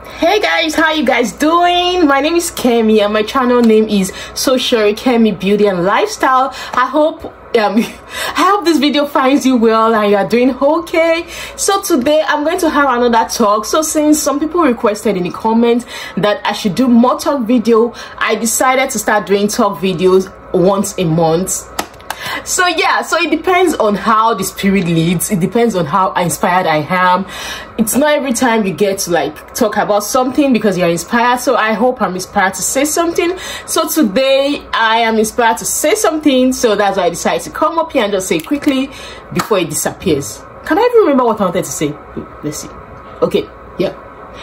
Hey guys, how you guys doing? My name is Kemi and my channel name is Social Kemi Beauty and Lifestyle. I hope this video finds you well and you are doing okay. So today I'm going to have another talk. So since some people requested in the comments that I should do more talk video, I decided to start doing talk videos once a month. So yeah, so it depends on how the spirit leads. It depends on how inspired I am. It's not every time you get to like talk about something because you're inspired. So I hope I'm inspired to say something. So today I am inspired to say something, so that's why I decided to come up here and just say quickly before it disappears. Can I even remember what I wanted to say? Let's see.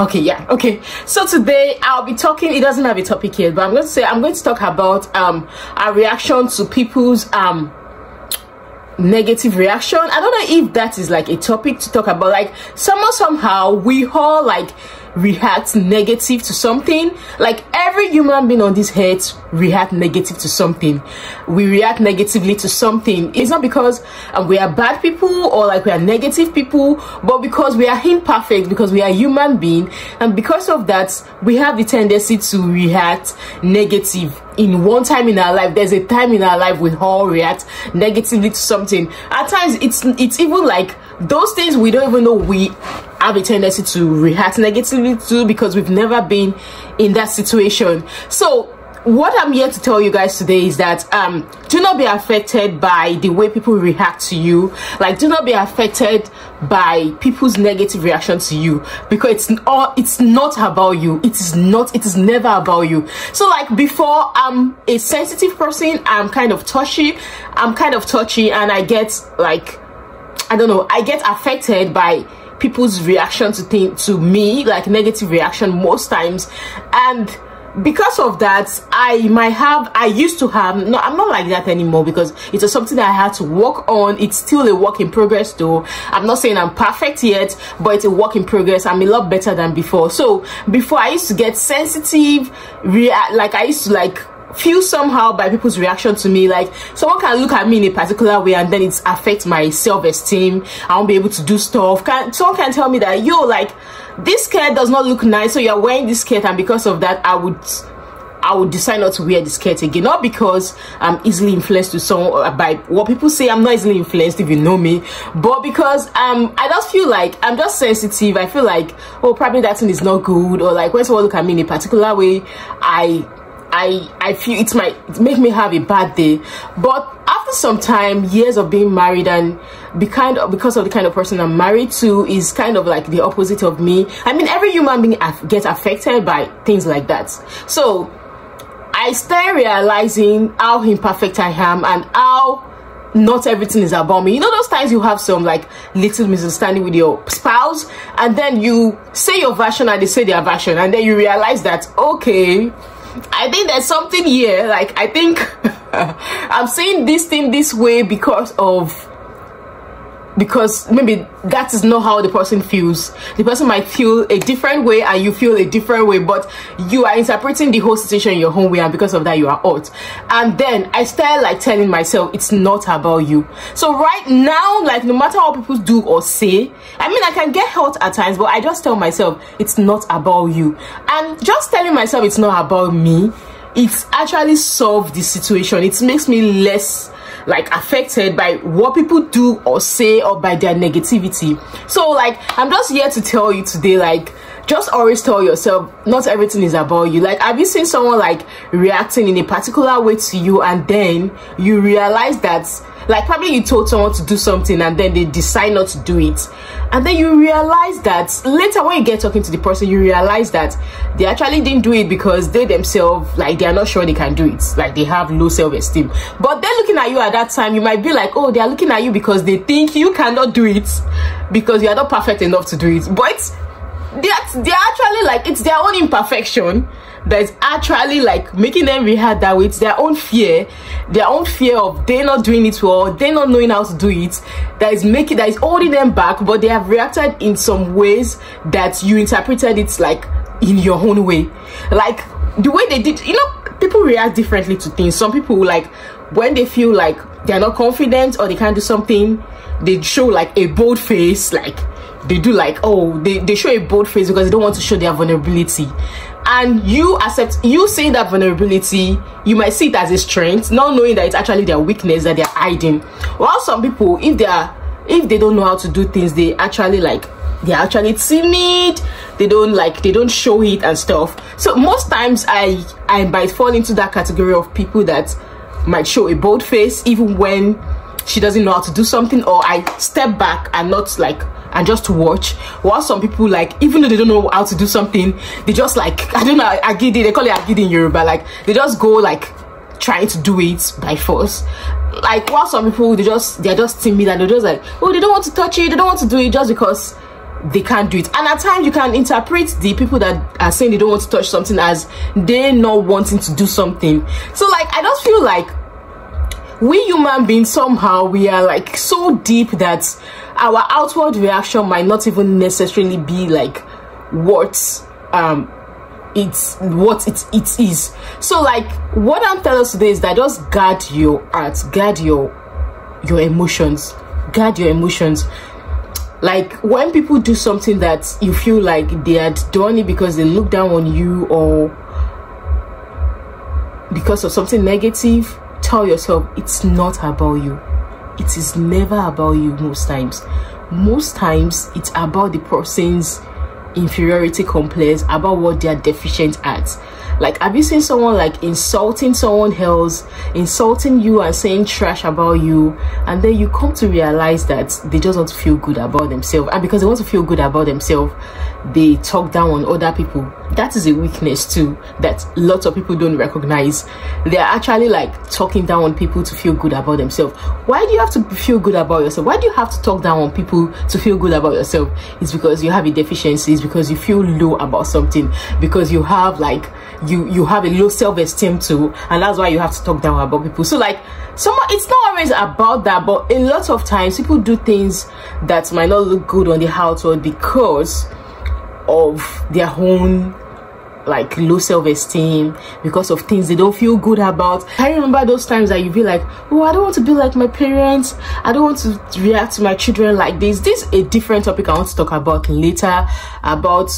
Okay, so today I'll be talking, it doesn't have a topic yet, but I'm going to talk about a reaction to people's negative reaction. I don't know if that is like a topic to talk about. Like somehow we all like react negative to something. Like every human being on this earth react negative to something. We react negatively to something. It's not because we are bad people or like we are negative people, but because we are imperfect, because we are human being, and because of that we have the tendency to react negative. In one time in our life, there's a time in our life we all react negatively to something. At times it's even like those things we don't even know we have a tendency to react negatively to because we've never been in that situation. So what I'm here to tell you guys today is that do not be affected by the way people react to you. Like, do not be affected by people's negative reaction to you, because it's not about you. It is never about you. So like before, I'm a sensitive person, I'm kind of touchy, and I get like, I don't know, I get affected by people's reaction to me, like negative reaction most times. And because of that, I used to have, no, I'm not like that anymore, because it was something that I had to work on. It's still a work in progress though. I'm not saying I'm perfect yet, but it's a work in progress. I'm a lot better than before. So before, I used to get sensitive, like I used to like feel somehow by people's reaction to me. Like someone can look at me in a particular way and then it affects my self-esteem. I won't be able to do stuff. Someone can tell me that, yo, like this skirt does not look nice, so you're wearing this skirt, and because of that I would decide not to wear the skirt again. Not because I'm easily influenced to someone by what people say. I'm not easily influenced if you know me, but because I just feel like I'm just sensitive. I feel like, oh, probably that thing is not good, or like when someone look at me in a particular way, I feel it might make me have a bad day. But after some time, years of being married, and because of the kind of person I'm married to is kind of like the opposite of me. I mean, every human being gets affected by things like that. So I started realizing how imperfect I am and how not everything is about me. You know those times you have some like little misunderstanding with your spouse, and then you say your version and they say their version, and then you realize that, okay, I think there's something here. Like I think I'm saying this thing this way because maybe that is not how the person feels. The person might feel a different way and you feel a different way, but you are interpreting the whole situation in your own way, and because of that you are hurt. And then I started like telling myself it's not about you. So right now, like no matter what people do or say, I mean, I can get hurt at times, but I just tell myself it's not about you. And just telling myself it's not about me, it's actually solved the situation. It makes me less like affected by what people do or say or by their negativity. So like I'm just here to tell you today, like just always tell yourself not everything is about you. Like, have you seen someone like reacting in a particular way to you, and then you realize that like probably you told someone to do something and then they decide not to do it, and then you realize that later when you get talking to the person, you realize that they actually didn't do it because they themselves, like, they are not sure they can do it, like they have low self-esteem. But they're looking at you at that time, you might be like, oh, they are looking at you because they think you cannot do it because you are not perfect enough to do it. But they're actually like, it's their own imperfection that is actually like making them react that way. It's their own fear of they not doing it well, they not knowing how to do it, that is holding them back. But they have reacted in some ways that you interpreted it like in your own way, like the way they did. You know, people react differently to things. Some people, like when they feel like they're not confident or they can't do something, they show like a bold face, like they do like, oh, they show a bold face because they don't want to show their vulnerability. And you seeing that vulnerability, you might see it as a strength, not knowing that it's actually their weakness that they're hiding. While some people, if they don't know how to do things, they're actually timid, they don't show it and stuff. So most times I might fall into that category of people that might show a bold face even when she doesn't know how to do something, or I step back and not like, and just to watch. While some people, like, even though they don't know how to do something, they just like, I don't know, agidi, they call it agidi in Yoruba, like they just go like trying to do it by force. Like, while some people, they're just timid and they're just like, oh, they don't want to touch it, they don't want to do it just because they can't do it. And at times you can interpret the people that are saying they don't want to touch something as they not wanting to do something. So like, I just feel like we human beings, somehow we are like so deep that our outward reaction might not even necessarily be like what it is. So like, what I'm telling us today is that just guard your heart, guard your emotions, guard your emotions. Like, when people do something that you feel like they had done it because they look down on you or because of something negative, tell yourself it's not about you. It is never about you. Most times it's about the person's inferiority complex, about what they are deficient at. Like, have you seen someone like insulting someone else, insulting you and saying trash about you, and then you come to realize that they just want to feel good about themselves, and because they want to feel good about themselves, they talk down on other people? That is a weakness too that lots of people don't recognize. They're actually like talking down on people to feel good about themselves. Why do you have to feel good about yourself? Why do you have to talk down on people to feel good about yourself? It's because you have a deficiency. It's because you feel low about something, because you have like you have a low self-esteem too, and that's why you have to talk down about people. So like, it's not always about that, but a lot of times people do things that might not look good on the outside because of their own like low self-esteem, because of things they don't feel good about. I remember those times that you be like, oh, I don't want to be like my parents, I don't want to react to my children like this. This is a different topic I want to talk about later, about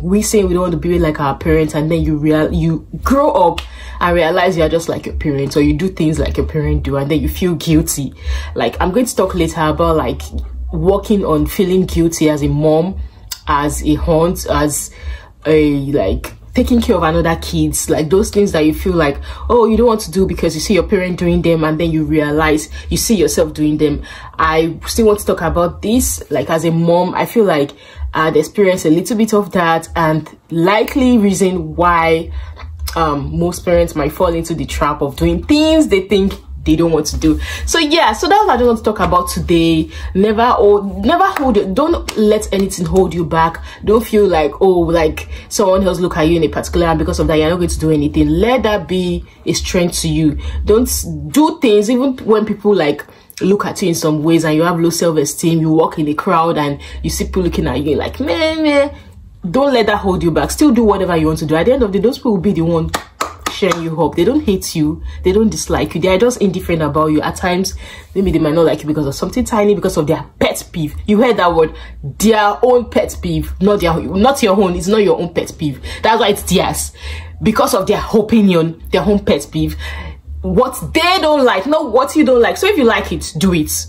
we saying we don't want to be like our parents, and then you grow up and realize you're just like your parents, or you do things like your parents do, and then you feel guilty. Like, I'm going to talk later about like working on feeling guilty as a mom, as a aunt, as a like taking care of another kids, like those things that you feel like, oh, you don't want to do because you see your parent doing them, and then you realize you see yourself doing them. I still want to talk about this. Like, as a mom, I feel like I'd experienced a little bit of that, and likely reason why most parents might fall into the trap of doing things they think they don't want to do. So yeah, so that's what I just want to talk about today. Don't let anything hold you back. Don't feel like, oh, like someone else look at you in a particular, and because of that you're not going to do anything. Let that be a strength to you. Don't do things even when people like look at you in some ways and you have low self-esteem. You walk in a crowd and you see people looking at you like, man, don't let that hold you back. Still do whatever you want to do. At the end of the day, those people will be the one cheering you up. They don't hate you, they don't dislike you, they are just indifferent about you. At times maybe they might not like you because of something tiny, because of their pet peeve. You heard that word, their own pet peeve, not your own. It's not your own pet peeve, that's why it's theirs, because of their opinion, their own pet peeve, what they don't like, not what you don't like. So if you like it, do it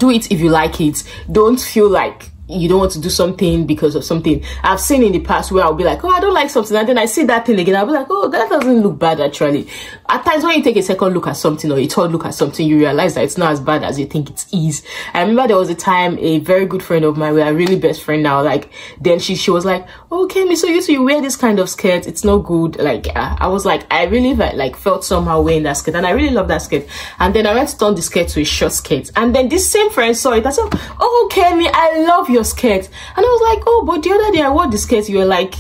if you like it. Don't feel like you don't want to do something because of something. I've seen in the past where I'll be like, oh, I don't like something, and then I see that thing again, I'll be like, oh, that doesn't look bad actually. At times when you take a second look at something or a third look at something, you realize that it's not as bad as you think it is. I remember there was a time a very good friend of mine, we are really best friend now, like then she was like, oh, Kemi, so you wear this kind of skirt, it's not good. Like I was like, I really like felt somehow wearing that skirt, and I really love that skirt. And then I went to turn the skirt to a short skirt, and then this same friend saw it. I said, oh, Kemi, I love your skirt. And I was like, oh, but the other day I wore the skirt, you were like,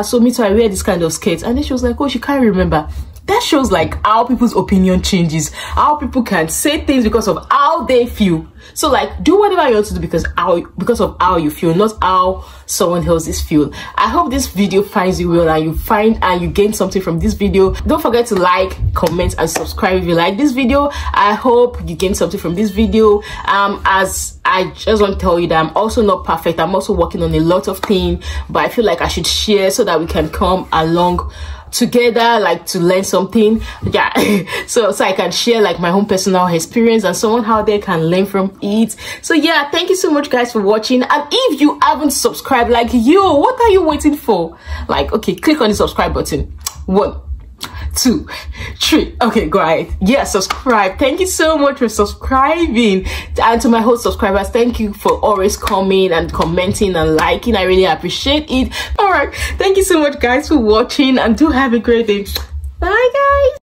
so me too, I wear this kind of skirt. And then she was like, oh, she can't remember. that shows like how people's opinion changes, how people can say things because of how they feel. So like, do whatever you want to do because of how you feel, not how someone else's feel. I hope this video finds you well and you gain something from this video. Don't forget to like, comment, and subscribe if you like this video. I hope you gain something from this video. As I just want to tell you that I'm also not perfect. I'm also working on a lot of things, but I feel like I should share so that we can come along together, like to learn something. Yeah. so I can share like my own personal experience and someone out there can learn from it. So yeah, thank you so much guys for watching. And if you haven't subscribed, like what are you waiting for? Like, okay, click on the subscribe button. 1, 2, 3. Okay, go ahead. Yeah, subscribe. Thank you so much for subscribing. And to my whole subscribers, thank you for always coming and commenting and liking. I really appreciate it. All right, thank you so much guys for watching, and do have a great day. Bye guys.